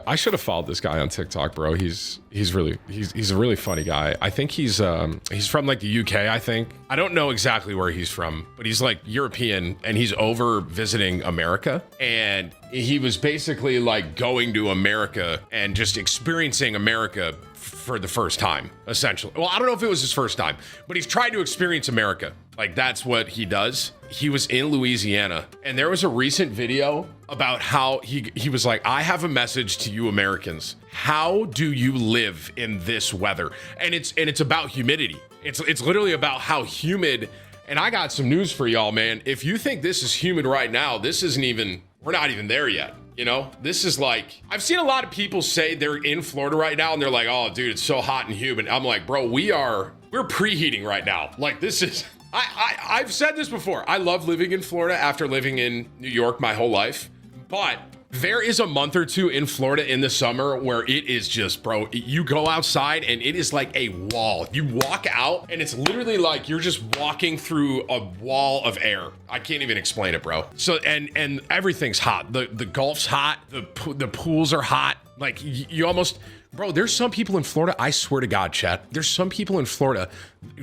I should have followed this guy on TikTok, bro. He's a really funny guy. I think he's from like the UK, I think. I don't know exactly where he's from, but he's like European and he's over visiting America. And he was basically like going to America and just experiencing America for the first time, essentially. Well, I don't know if it was his first time, but he's tried to experience America. Like that's what he does. He was in Louisiana and there was a recent video about how he was like, I have a message to you Americans. How do you live in this weather? And it's about humidity. It's literally about how humid. And I got some news for y'all, man. If you think this is humid right now, we're not even there yet. You know, this is like, I've seen a lot of people say they're in Florida right now and they're like, oh dude, it's so hot and humid. I'm like, bro, we're preheating right now. Like this is, I've said this before. I love living in Florida after living in New York my whole life. But there is a month or two in Florida in the summer where it is just, bro, you go outside and it is like a wall. You walk out and it's literally like you're just walking through a wall of air. I can't even explain it, bro. So, and everything's hot. The golf's hot. The pools are hot. Like you almost, bro, there's some people in Florida, I swear to God, chat, there's some people in Florida,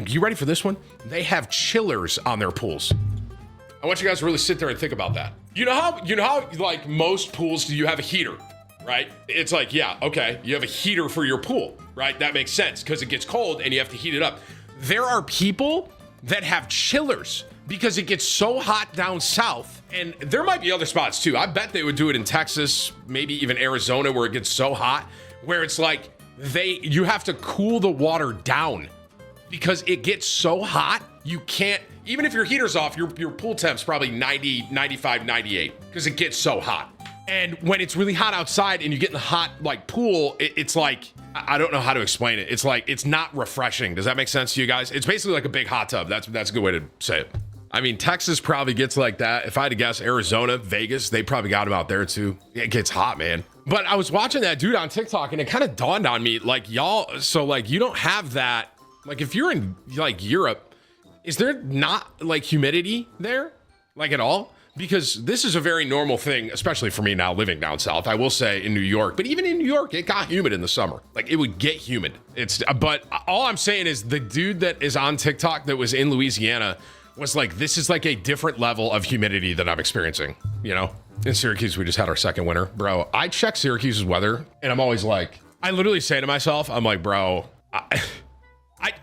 you ready for this one? They have chillers on their pools. I want you guys to really sit there and think about that. You know how like most pools, you have a heater, right? It's like, yeah, okay, you have a heater for your pool, right? That makes sense because it gets cold and you have to heat it up. There are people that have chillers because it gets so hot down south, and there might be other spots too. I bet they would do it in Texas, maybe even Arizona, where it gets so hot, where it's like you have to cool the water down because it gets so hot, you can't, even if your heater's off, your pool temp's probably 90, 95, 98 because it gets so hot. And when it's really hot outside and you get in the hot like pool, it's like, I don't know how to explain it. It's like, it's not refreshing. Does that make sense to you guys? It's basically like a big hot tub. That's a good way to say it. I mean, Texas probably gets like that. If I had to guess, Arizona, Vegas, they probably got them out there too. It gets hot, man. But I was watching that dude on TikTok and it kind of dawned on me, like y'all, so like you don't have that. Like if you're in like Europe, is there not like humidity there, like at all? Because this is a very normal thing, especially for me now living down south. I will say in New York, but even in New York, it got humid in the summer. Like it would get humid. But all I'm saying is the dude that is on TikTok that was in Louisiana was like, this is like a different level of humidity that I'm experiencing, you know? In Syracuse, we just had our second winter. Bro, I check Syracuse's weather and I'm always like, I literally say to myself, I'm like, bro,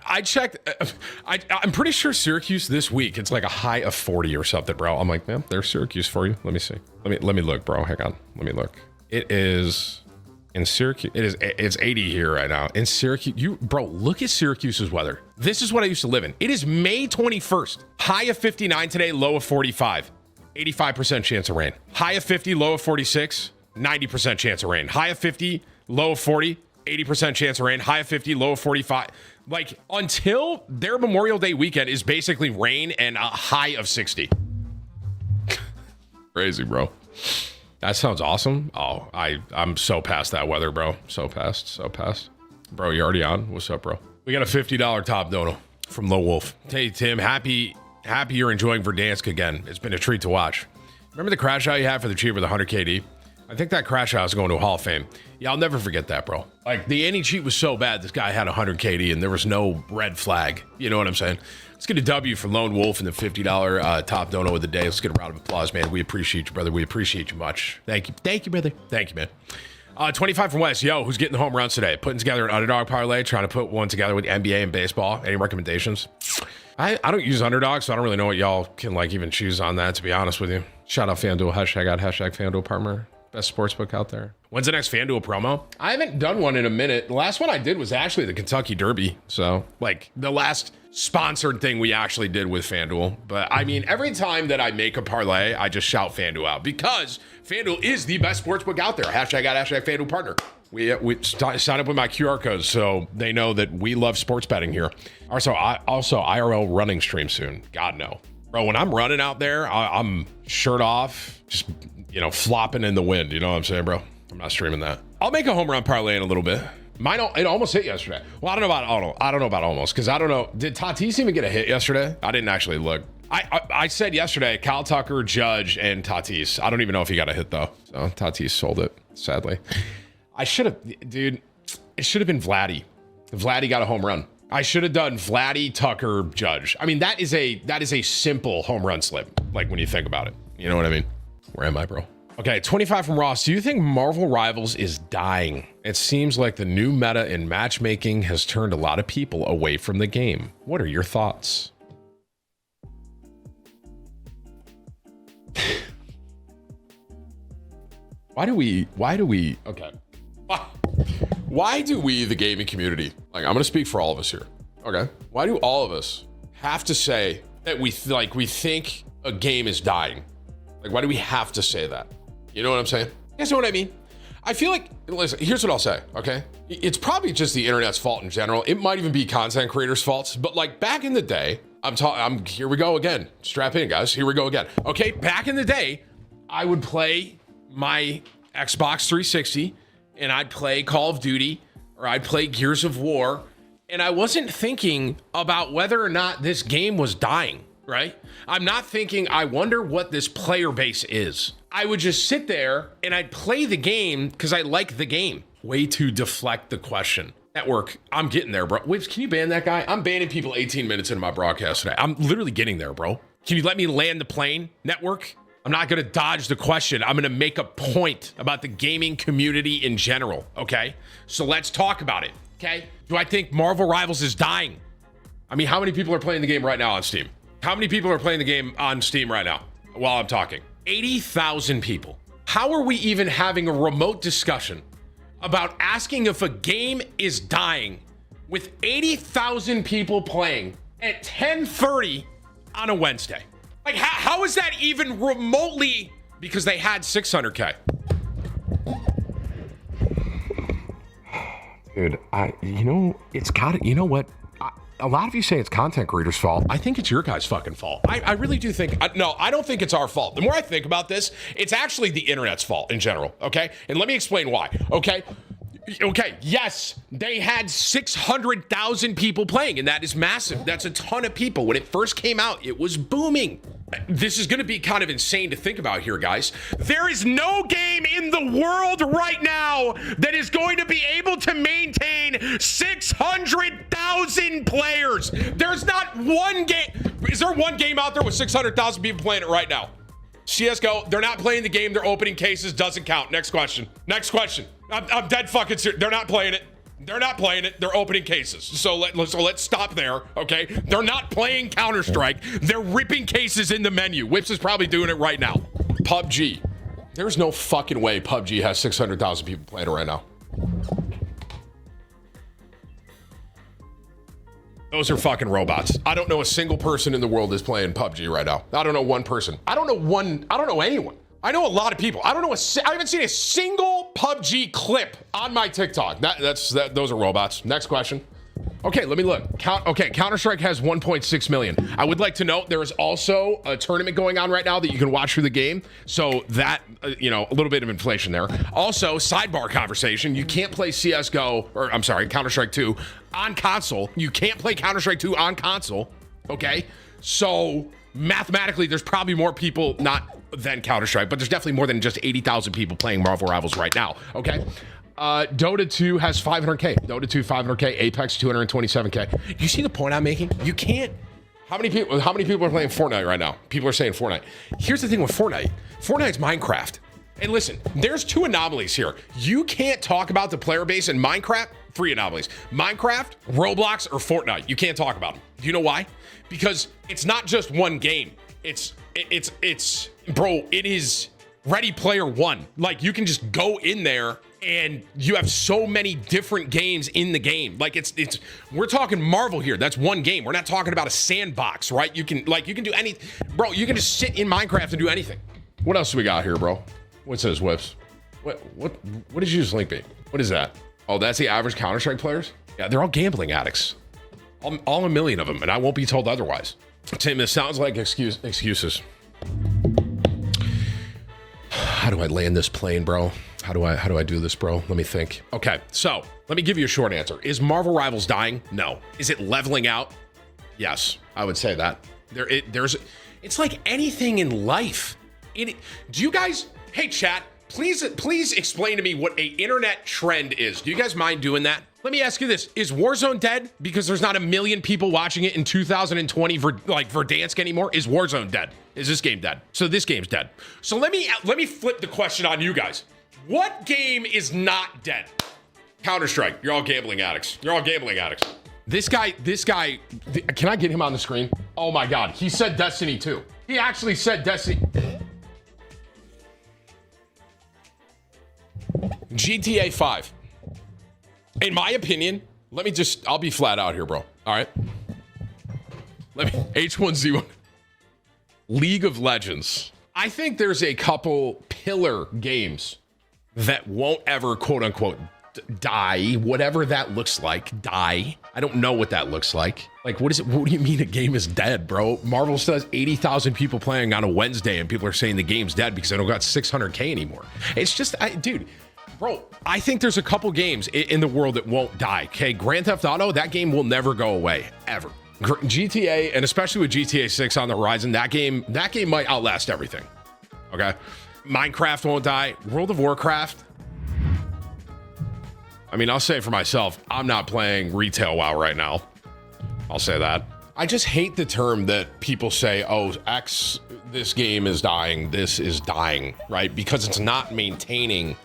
I checked. I'm pretty sure Syracuse this week, it's like a high of 40 or something, bro. I'm like, man, there's Syracuse for you. Let me see. Let me look, bro. Hang on. Let me look. It is in Syracuse. It's 80 here right now. In Syracuse, bro, look at Syracuse's weather. This is what I used to live in. It is May 21st. High of 59 today, low of 45. 85% chance of rain. High of 50, low of 46. 90% chance of rain. High of 50, low of 40. 80% chance of rain. High of 50, low of 45. Like until their Memorial Day weekend is basically rain and a high of 60. Crazy, bro. That sounds awesome. Oh, I'm so past that weather, bro. So past. Bro, you already on? What's up, bro? We got a $50 top dono from Low Wolf. Hey, Tim, happy you're enjoying Verdansk again. It's been a treat to watch. Remember the crash out you had for the cheat with 100 KD? I think that crash out is going to a Hall of Fame. Yeah, I'll never forget that, bro. Like, the any cheat was so bad, this guy had 100 KD and there was no red flag. You know what I'm saying? Let's get a W for Lone Wolf and the $50 top dono of the day. Let's get a round of applause, man. We appreciate you, brother. We appreciate you much. Thank you. Thank you, brother. Thank you, man. 25 from West. Yo, who's getting the home runs today? Putting together an underdog parlay, trying to put one together with the NBA and baseball. Any recommendations? I don't use underdogs, so I don't really know what y'all can like even choose on that, to be honest with you. Shout out FanDuel. Hashtag FanDuel partner. Best sportsbook out there. When's the next FanDuel promo? I haven't done one in a minute. The last one I did was actually the Kentucky Derby. So, like, the last sponsored thing we actually did with FanDuel. But, I mean, every time that I make a parlay, I just shout FanDuel out because FanDuel is the best sportsbook out there. Hashtag FanDuel partner. We sign up with my QR codes so they know that we love sports betting here. Also IRL running stream soon. God, no. Bro, when I'm running out there, I'm shirt off, just, you know, flopping in the wind. You know what I'm saying, bro? I'm not streaming that. I'll make a home run parlay in a little bit. It almost hit yesterday. Well, I don't know about almost, because I don't know. Did Tatis even get a hit yesterday? I didn't actually look. I said yesterday, Kyle Tucker, Judge, and Tatis. I don't even know if he got a hit, though. So Tatis sold it, sadly. I should have, dude, it should have been Vladdy. Vladdy got a home run. I should have done Vladdy, Tucker, Judge. I mean, that is a simple home run slip. Like when you think about it, you know what I mean? Where am I, bro? Okay, 25 from Ross. Do you think Marvel Rivals is dying? It seems like the new meta in matchmaking has turned a lot of people away from the game. What are your thoughts? Why do we, okay. Why do we, the gaming community, like I'm gonna speak for all of us here, okay? Why do all of us have to say that we think a game is dying? Like, why do we have to say that? You know what I'm saying? You guys know what I mean? I feel like, listen, here's what I'll say, okay? It's probably just the internet's fault in general. It might even be content creators' faults, but like back in the day, here we go again. Strap in, guys, here we go again. Okay, back in the day, I would play my Xbox 360 and I'd play Call of Duty or I'd play Gears of War, and I wasn't thinking about whether or not this game was dying, right? I'm not thinking, I wonder what this player base is. I would just sit there and I'd play the game because I like the game. Way to deflect the question. Network, I'm getting there, bro. Wait, can you ban that guy? I'm banning people 18 minutes into my broadcast today. I'm literally getting there, bro. Can you let me land the plane, Network? I'm not gonna dodge the question. I'm gonna make a point about the gaming community in general, okay? So let's talk about it, okay? Do I think Marvel Rivals is dying? I mean, how many people are playing the game right now on Steam? How many people are playing the game on Steam right now while I'm talking? 80,000 people. How are we even having a remote discussion about asking if a game is dying with 80,000 people playing at 10:30 on a Wednesday? Like, how is that even remotely? Because they had 600K. Dude, you know what? A lot of you say it's content creators' fault. I think it's your guys' fucking fault. I really do think, no, I don't think it's our fault. The more I think about this, it's actually the internet's fault in general, okay? And let me explain why, okay? Okay, yes, they had 600,000 people playing, and that is massive. That's a ton of people. When it first came out, it was booming. This is gonna be kind of insane to think about here, guys. There is no game in the world right now that is going to be able to maintain 600,000 players. There's not one game. Is there one game out there with 600,000 people playing it right now? CSGO, they're not playing the game. They're opening cases, doesn't count. Next question. Next question. I'm dead fucking serious. They're not playing it. They're not playing it. They're opening cases. So let's stop there, okay? They're not playing Counter-Strike. They're ripping cases in the menu. Whips is probably doing it right now. PUBG. There's no fucking way PUBG has 600,000 people playing it right now. Those are fucking robots. I don't know a single person in the world that's playing PUBG right now. I don't know one person. I don't know anyone. I know a lot of people. I haven't seen a single PUBG clip on my TikTok. Those are robots. Next question. Okay, let me look. Counter-Strike has 1.6 million. I would like to note there is also a tournament going on right now that you can watch through the game. So that, a little bit of inflation there. Also, sidebar conversation. You can't play Counter-Strike 2 on console. You can't play Counter-Strike 2 on console. Okay? So mathematically, there's probably more people than Counter-Strike, but there's definitely more than just 80,000 people playing Marvel Rivals right now. Okay? Dota 2 has 500K. Dota 2, 500K. Apex, 227K. You see the point I'm making? You can't. How many people are playing Fortnite right now? People are saying Fortnite. Here's the thing with Fortnite. Fortnite's Minecraft. And listen, there's two anomalies here. You can't talk about the player base in Minecraft. Three anomalies. Minecraft, Roblox, or Fortnite. You can't talk about them. Do you know why? Because it's not just one game. Bro, it is Ready Player One. Like, you can just go in there and you have so many different games in the game. Like, we're talking Marvel here. That's one game. We're not talking about a sandbox, right? You can do any, bro, you can just sit in Minecraft and do anything. What else do we got here, bro? What's this, Whips? What did you just link me? What is that? Oh, that's the average Counter-Strike players? Yeah, they're all gambling addicts. All a million of them, and I won't be told otherwise. Tim, this sounds like excuses. How do I land this plane, bro? How do I do this, bro? Let me think. Okay, so let me give you a short answer. Is Marvel Rivals dying? No. Is it leveling out? Yes, I would say that. It's like anything in life. Do you guys, hey chat, Please explain to me what a internet trend is. Do you guys mind doing that? Let me ask you this. Is Warzone dead because there's not a million people watching it in 2020 for Verdansk anymore? Is Warzone dead? Is this game dead? So this game's dead. So let me flip the question on you guys. What game is not dead? Counter-Strike. You're all gambling addicts. You're all gambling addicts. This guy, can I get him on the screen? Oh my God, he said Destiny 2. He actually said Destiny. GTA 5. In my opinion, I'll be flat out here, bro. All right. H1Z1. League of Legends. I think there's a couple pillar games that won't ever, quote unquote, die, whatever that looks like. Die. I don't know what that looks like. Like, what do you mean a game is dead, bro? Marvel says 80,000 people playing on a Wednesday and people are saying the game's dead because I don't got 600K anymore. It's just, dude, bro, I think there's a couple games in the world that won't die. Okay, Grand Theft Auto, that game will never go away, ever. GTA, and especially with GTA 6 on the horizon, that game might outlast everything. Okay, Minecraft won't die. World of Warcraft, I mean, I'll say for myself, I'm not playing retail WoW right now. I'll say that. I just hate the term that people say, oh, this game is dying, this is dying, right? Because it's not maintaining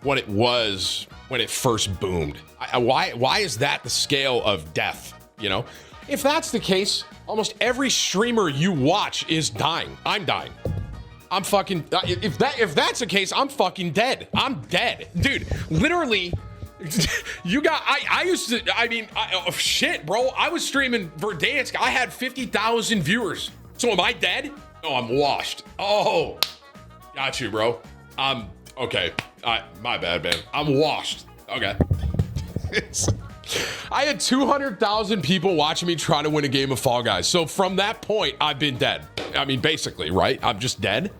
what it was when it first boomed. Why is that the scale of death, you know? If that's the case, almost every streamer you watch is dying. I'm dying. I'm fucking, if that's the case, I'm fucking dead. I'm dead. Dude, literally, shit, bro. I was streaming Verdansk. I had 50,000 viewers. So am I dead? No, I'm washed. Oh, got you, bro. Okay. My bad, man. I'm washed. Okay. I had 200,000 people watching me trying to win a game of Fall Guys. So from that point, I've been dead. I mean, basically, right? I'm just dead.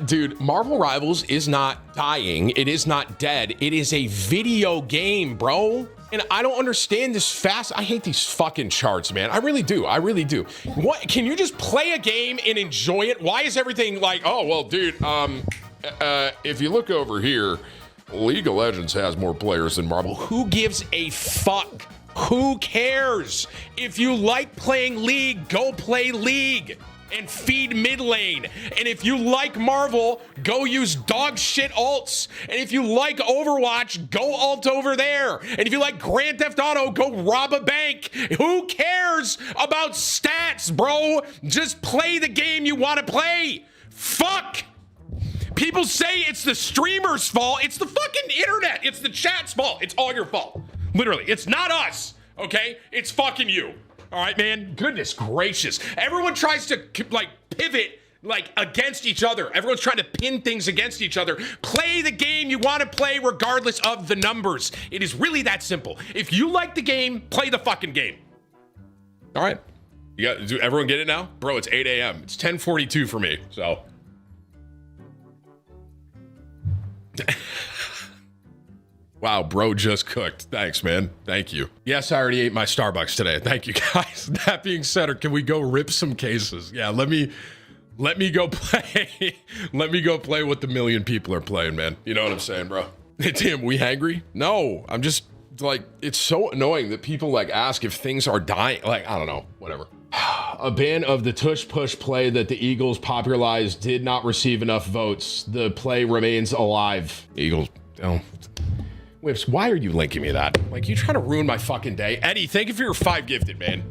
Dude, Marvel Rivals is not dying. It is not dead. It is a video game, bro. And I don't understand this fast. I hate these fucking charts, man. I really do. I really do. What? Can you just play a game and enjoy it? Why is everything like, oh, well, dude, if you look over here, League of Legends has more players than Marvel. Who gives a fuck? Who cares? If you like playing League, go play League and feed mid lane. And if you like Marvel, go use dog shit alts. And if you like Overwatch, go alt over there. And if you like Grand Theft Auto, go rob a bank. Who cares about stats, bro? Just play the game you want to play. Fuck. People say it's the streamer's fault. It's the fucking internet. It's the chat's fault. It's all your fault. Literally, it's not us, okay? It's fucking you. All right, man? Goodness gracious. Everyone tries to, like, pivot, like, against each other. Everyone's trying to pin things against each other. Play the game you want to play regardless of the numbers. It is really that simple. If you like the game, play the fucking game. All right. Do everyone get it now? Bro, it's 8 a.m. It's 10:42 for me, so... Wow, bro just cooked. Thanks, man. Thank you. Yes, I already ate my Starbucks today. Thank you, guys. That being said, can we go rip some cases? Yeah, let me go play. Let me go play what the million people are playing, man. You know what I'm saying, bro? Hey, Tim, we hangry? No, I'm just like, it's so annoying that people like ask if things are dying. Like, I don't know, whatever. A ban of the tush push play that the Eagles popularized did not receive enough votes. The play remains alive. Eagles, oh. Whips, why are you linking me that? Like, you trying to ruin my fucking day? Eddie, thank you for your 5 gifted, man.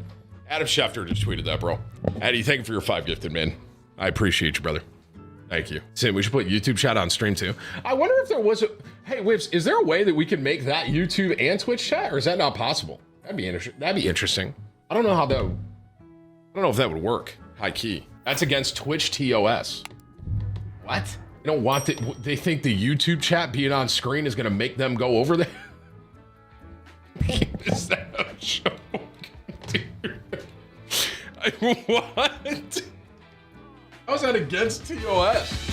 Adam Schefter just tweeted that, bro. Eddie, thank you for your 5 gifted, man. I appreciate you, brother. Thank you. Tim, we should put YouTube chat on stream too. I wonder if there was a, hey, Whips, is there a way that we can make that YouTube and Twitch chat, or is that not possible? That'd be interesting. I don't know how that, I don't know if that would work. High key. That's against Twitch TOS. What? They don't want it. They think the YouTube chat being on screen is going to make them go over there. Is that a joke? Dude. What? How's that against TOS?